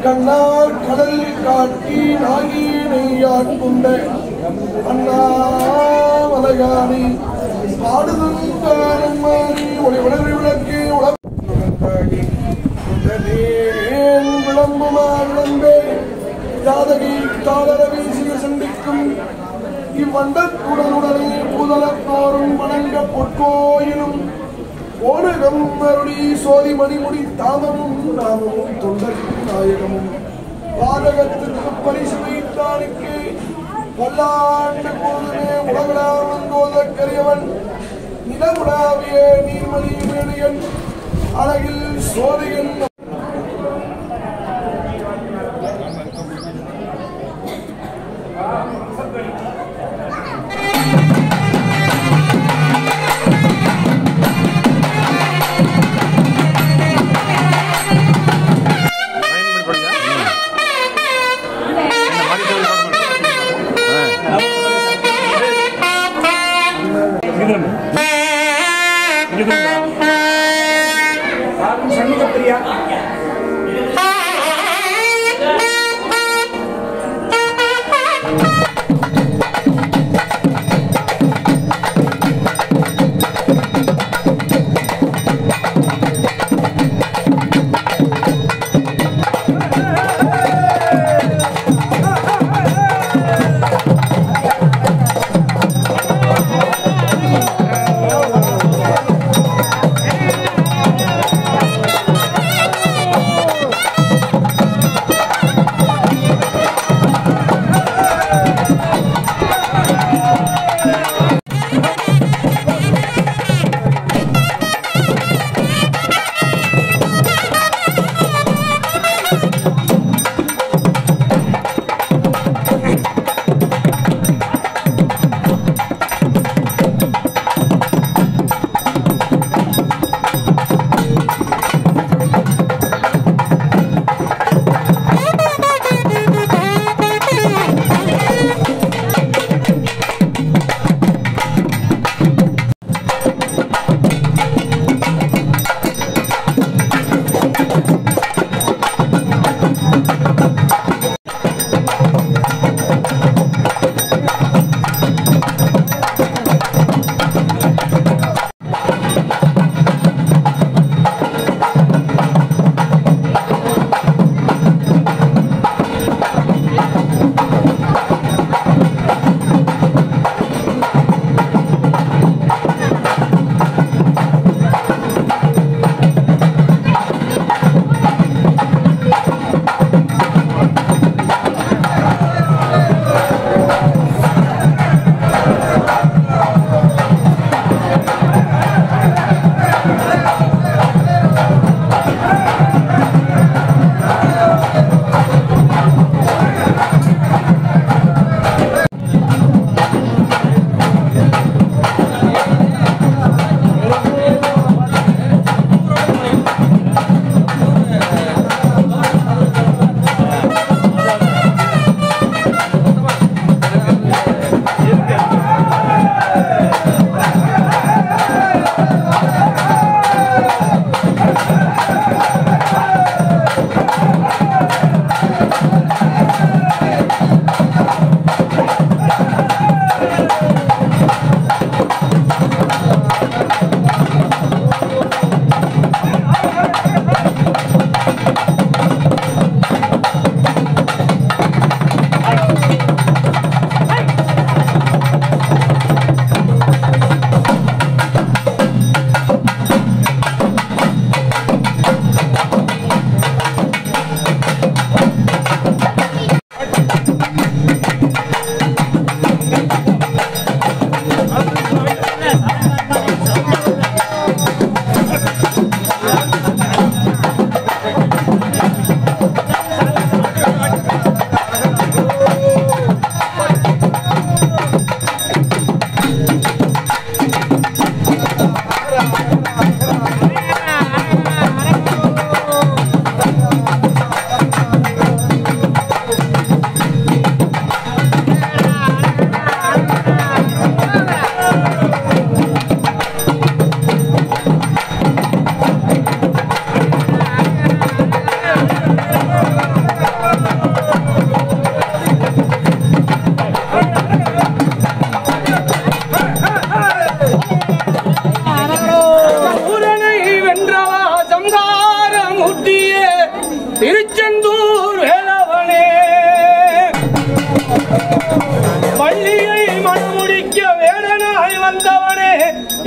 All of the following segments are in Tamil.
கண்ணார் கடல் காட்டி நாகினையாட்கொண்ட அண்ணாமலையானி பாடுதும் மாறி ஒளி வளரி விளக்கே உலகி விளம்புமா விளம்பே ஜாதகி தாளர வீசிய சண்டிக்கும் இவ்வண்டத்துடனுடனே பூதலத்தோறும் வணங்க பொற்கோயிலும் ஓனகம் மருளி சோதி மணிமுடி தாமமும் நாமமும் தொண்டர் நாயகமும் பாதகத்துக்கு பரிசு வைத்தானுக்கு பல்லாண்டு போதுமே உலகலாம் வந்தோதற்கரியவன் நிலமுடாவிய நீர்மணி வேணியன் அழகில் சோதியன் சண்முகப்பிரியா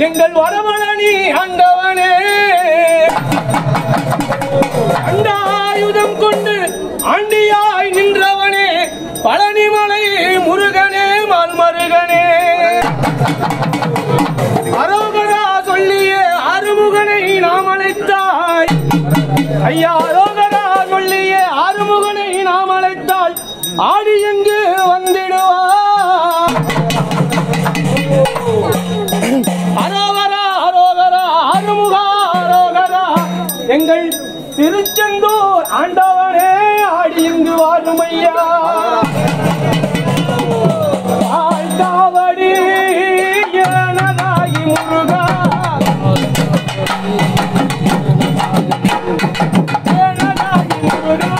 எங்கள் வரமணி ஆண்டவனே அண்டாயுதம் கொண்டு ஆண்டியாய் நின்றவனே பழனிமலை முருகனே மால்மருகனே அரோகரா சொல்லியே ஆறுமுகனை நாம் அழைத்தாய் ஐயா அரோகரா சொல்லியே ஆறுமுகனை நாம் அழைத்தால் ஆடி எங்கு வந்திடுவார் அரோகரா அரோகரா ஆறுமுகா அரோகரா எங்கள் திருச்செந்தூர் ஆண்டவனே ஆடி இங்கு வாரும் ஐயா ஆழ்தாவடி எனதாகி முருகா எனதாகி முருகா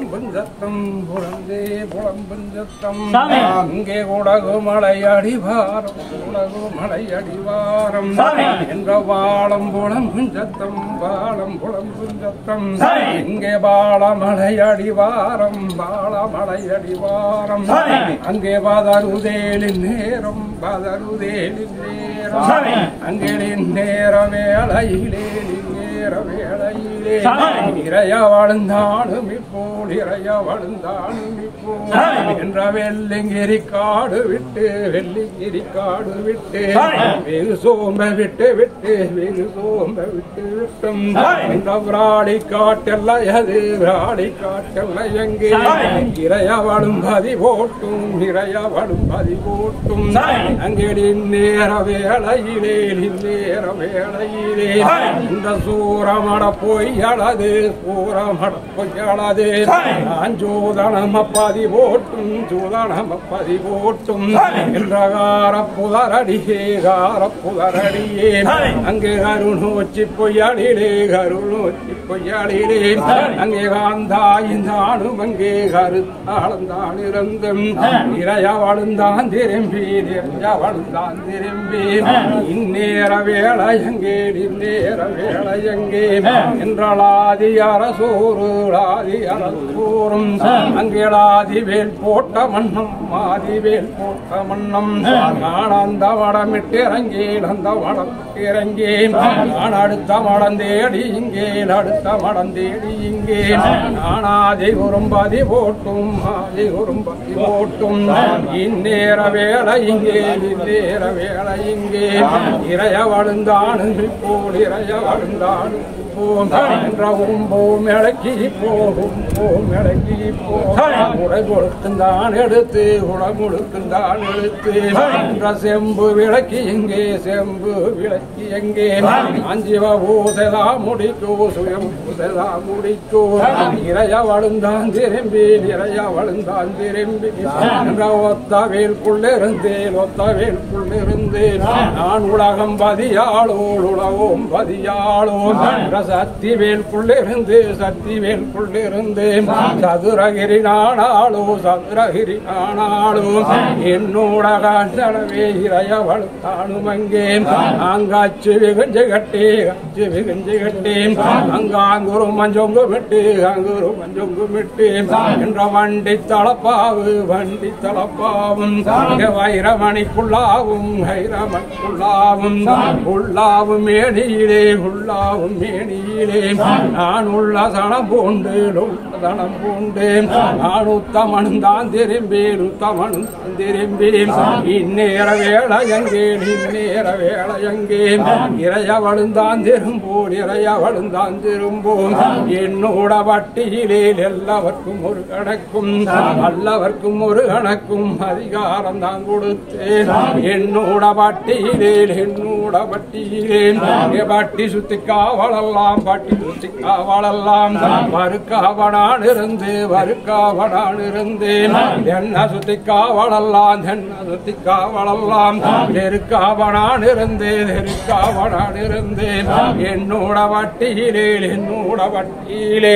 புலம்புஞ்சத்தம் புலந்தே புலம்புஞ்சத்தம் அங்கே குடகு மலை அடிவாரம் குடகு மலை அடிவாரம் என்ற வாழம் புலம்புஞ்சத்தம் வாழம் புலம்புஞ்சத்தம் இங்கே பாலமலை அடிவாரம் பாலமலை அடிவாரம் அங்கே பதருதேலின் நேரம் பதருதேலின் நேரம் அங்கே நேர வேளையிலே நேர வேளையிலே இறைய வழுந்தானும் இப்போல் இறைய வழுந்தானும் இப்போல் என்ற வெள்ளிங்கிரி காடு விட்டு வெள்ளிங்கிரி காடு விட்டு வெகு சோம்ப விட்டு விட்டு வெகு சோம்ப விட்டு விட்டும் என்ற விராடி காட்டெல்லையது விராடி காட்டெல்லை எங்கே இறையவளும் பதி போட்டும் இறையவளும் பதி போட்டும் அங்கே நேர வேளையிலே நேர வேளையிலே இந்த சூரமட பொய்யளது சூரமட பொய்யளது நான் சூதனம பதி போட்டும் சூதனம பதி போட்டும் என்ற காரப்புதரடியே காரப்புதரடியே அங்கே கருணோச்சி பொய்யலிலே கருணோச்சி பொய்யலிலே அங்கே காந்தாயிந்தானும் அங்கே கருத்தாளந்தான் இருந்தும் இறையவளுந்தான் திரும்பி நிறையவளுந்தான் திரும்பி இந்நேர வேளையங்கே இந்நேர வேளையங்கே என்றாதி அரசூரு ஆதி அரசூரும் அங்கே ஆதிவேல் போட்ட மன்னம் ஆதிவேல் போட்ட மன்னம் நான் அந்த வடமிட்டு இறங்கேன் அந்த வடம் இறங்கே நான் அடுத்த மடம் தேடி இங்கே அடுத்த மடம் தேடி இங்கே நான் ஆதி குறும்பதி போட்டும் ஆதி குறும்பதி போட்டும் இந்நேர வேளை இங்கே இந்நேர வேளை இங்கே இறைய வழுந்தானு போல் இறைய வழுந்தானு போம் இலக்கி போகும் இலக்கி உடை கொடுக்குந்தான் எடுத்து உடை கொடுக்குந்தான் எடுத்து என்ற செம்பு விளக்கி எங்கே செம்பு விளக்கி எங்கே அஞ்சிவ பூசதா முடிக்கோ சுயம் பூசதா முடிக்கோ இறைய வழுந்தான் திரும்பி இறைய வழுந்தான் திரும்பி என்ற ஒத்த வேல்குள்ளிருந்தேன் ஒத்த வேல்குள்ளிருந்தேன் நான் உலகம் பதியாளோள் உலகம் பதியாளோன் சக்தி வேல்குள்ளிருந்து சக்தி வேல்குள்ளிருந்து சதுரகிரி நாடாளோ சதுரகிரி நாடாளோ என்னோட காண்டனவே இறைய வழுத்தானும் அங்கே அங்காச்சு விகஞ்சு கட்டி அச்சு விகஞ்சு கட்டி அங்காங்குரு மஞ்சொங்கு விட்டு அங்குரு மஞ்சொங்கு விட்டு என்ற வண்டி தளப்பாவு வண்டி தளப்பாவும் வைரமணிக்குள்ளாவும் வைரமணிக்குள்ளாவும் உள்ளாவும் மேனியிலே உள்ளாவும் மேனியிலே நான் உள்ள சனம் பூண்டு தனம் பூண்டு நான் உத்தமனும் தான் திரும்பேன் உத்தமனும் தான் திரும்பேன் இந்நேர வேளையங்கேன் இந்நேர வேளையங்கேன் இறைய வழுந்தான் திரும்போம் இறைய வழுந்தான் திரும்போம் என்னோட வட்டியிலே எல்லாவர்க்கும் ஒரு கணக்கும் அல்லவர்க்கும் ஒரு கணக்கும் அதிகாரம் தான் கொடுத்தேன் என்னோட வட்டியிலே என்னோட வட்டியிலே வட்டி சுத்தி காவலெல்லாம் பாட்டி சுத்தி காவலெல்லாம் வருக்காவனான் இருந்து வருக்காவனான் இருந்தேன் என்ன சுத்தி காவலெல்லாம் என்ன சுத்தி காவலெல்லாம் நெருக்காவனான் இருந்தேன் நெருக்காவனான் இருந்தேன் என்னோட வட்டியிலே என்னோட வட்டியிலே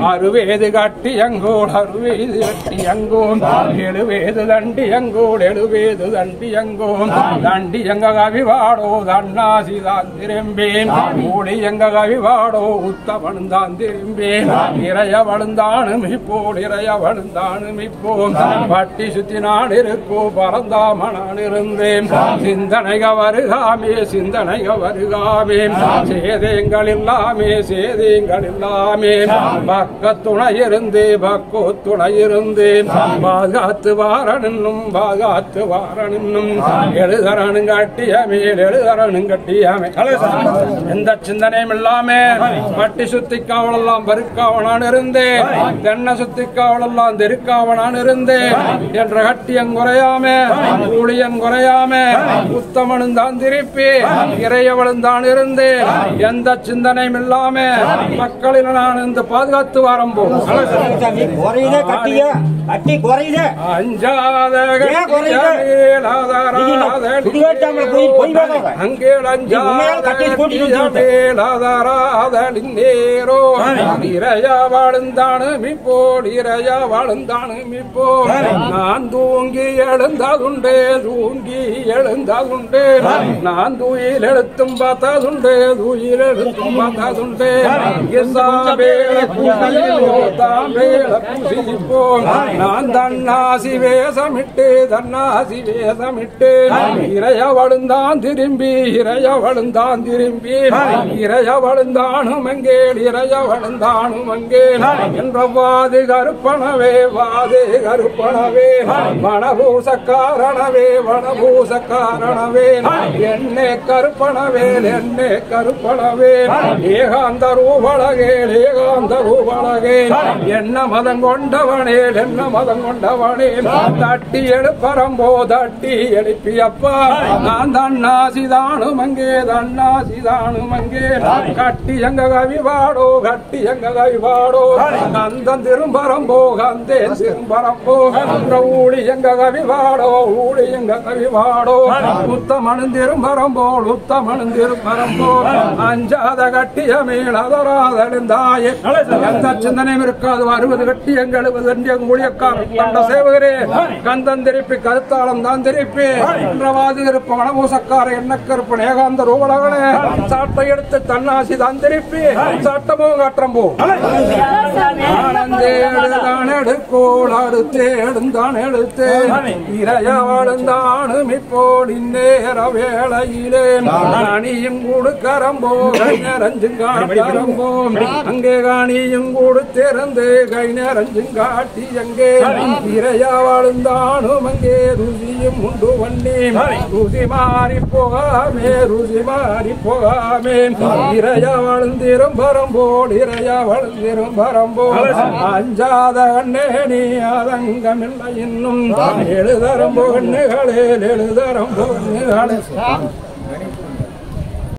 அறுவேது கட்டி அங்கோடு அறுவேது கட்டி அங்கோம் எழுவேது தண்டி அங்கோடு எழுவேது தண்டி அங்கோம் தண்டி எங்க கவிவாடோ தன்னாசி தான் திரும்பேன் ஊழி எங்க கவிவாடோ உத்தமன் தான் திரும்பேன் இறைய வழுந்தானும் இப்போல் இறைய வழுந்தானும் இப்போம் பட்டி சுத்தி நான் இருக்கோ பரந்தாம நான் இருந்தேன் சிந்தனைக வருகாமே சிந்தனைக வருகாமே சேதேங்கள் இல்லாமே சேதேங்கள் இல்லாமே பக்க துணை இருந்து பக்கோ துணை இருந்து பாகாத்து வாரனும் பாகாத்து வாரனும் எழுதரனும் கட்டிய மேல் எழுதரனும் கட்டியாமே எந்த சிந்தனையும் இல்லாம பட்டி சுத்தி காவலெல்லாம் பருக்காவனான் இருந்தேன் தென்னை சுத்தி காவலெல்லாம் தெருக்காவனான் இருந்தேன் என்ற கட்டியம் குறையாம ஊழியன் குறையாம உத்தமனும் தான் திருப்பி இறையவளும் தான் இருந்தேன் எந்த சிந்தனையும் இல்லாம மக்களில் நான் இந்த பாதுகாத்து வாரம் போகும் அஞ்சாத அங்கே அஞ்சாத அதராதலிந்தேரோ இறையா வாழ்ந்தானு மிப்போல் இறையா வாழ்ந்தானு மிப்போல் நான் தூங்கி எழுந்ததுண்டே தூங்கி எழுந்ததுண்டே நான் தூயில் எழுத்தும் பார்த்ததுண்டே தூயில் எழுத்தும் பார்த்ததுண்டே நான் தன்னாசி வேஷமிட்டு தன்னாசி வேஷமிட்டு இறையவழுந்தான் திரும்பி இறையவழுந்தான் திரும்பி இறையவழுந்தானும் எங்கேல் இறையவழுந்தானும் எங்கேல் என்ற வாது கருப்பணவே வாது கருப்பணவே வனபூசக்காரணவே வனபூசக்காரணவே என்னே கருப்பணவேல் என்னே கருப்பணவேல் ஏகாந்த ரூபழகேல் ஏகாந்த ரூபழகேல் என்ன மதம் கொண்டவனேல் என்ன மதம் கொண்டவனேல் தட்டி எழுப்பரம்போ தட்டி எழுப்பியப்பா நான் தன்னாசிதானும் அங்கே தன்னாசிதானும் அங்கே கட்டி எங்க கவிவாடோ கட்டி எங்க கவிவாடோ கந்தன் திரும்பரம்போ கந்தேன் திரும்பரம்போ ஊழி எங்க கவிவாடோ ஊழி எங்க கவிவாடோ உத்தமனு திரும்பரம்போ உத்தமனு திரும்பரம்போ அஞ்சாத கட்டிய மேல் அதராதெழுந்தாயே எந்த சிந்தனையும் இருக்காது 60 கட்டியங்கள் 70 ஊழியக்காரன் கண்ட சேவகரே கந்தன் திருப்பி கருத்தாளம் தான் திருப்பி என்றவாது இருப்ப வனபூசக்கார என்ன கருப்பு ஏகாந்த ரூபலகனே சாட்டை எடுத்து தன்னாசி தான் திருப்பி சட்டமோ காற்றம்போ ஆனந்தேடுதான் எடுக்கோள் அடுத்து எழுந்தான் எடுத்து இறையவழுந்தானும் இப்போல் இந்நேர வேளையிலே அணியும் கொடுக்கரம்போ கை நிறைஞ்சும் காட்டரம்போ அங்கே காணியும் கொடுத்திருந்து கை நிறைஞ்சும் காட்டி அங்கே இறையவழுந்தானும் அங்கே ருசியும் உண்டு வண்ணி ருசி மாறி போகாமே ருசி மாறி போகாமே இறையவழுந்திரும் பரம்போல் இறையவழுந்திரும் பரம்போல் அஞ்சாத கண்ணே நீ அதங்கமில்லை இன்னும் எழுதரம்போ கண்ணுகளே எழுதரம்போ கண்ணுகளே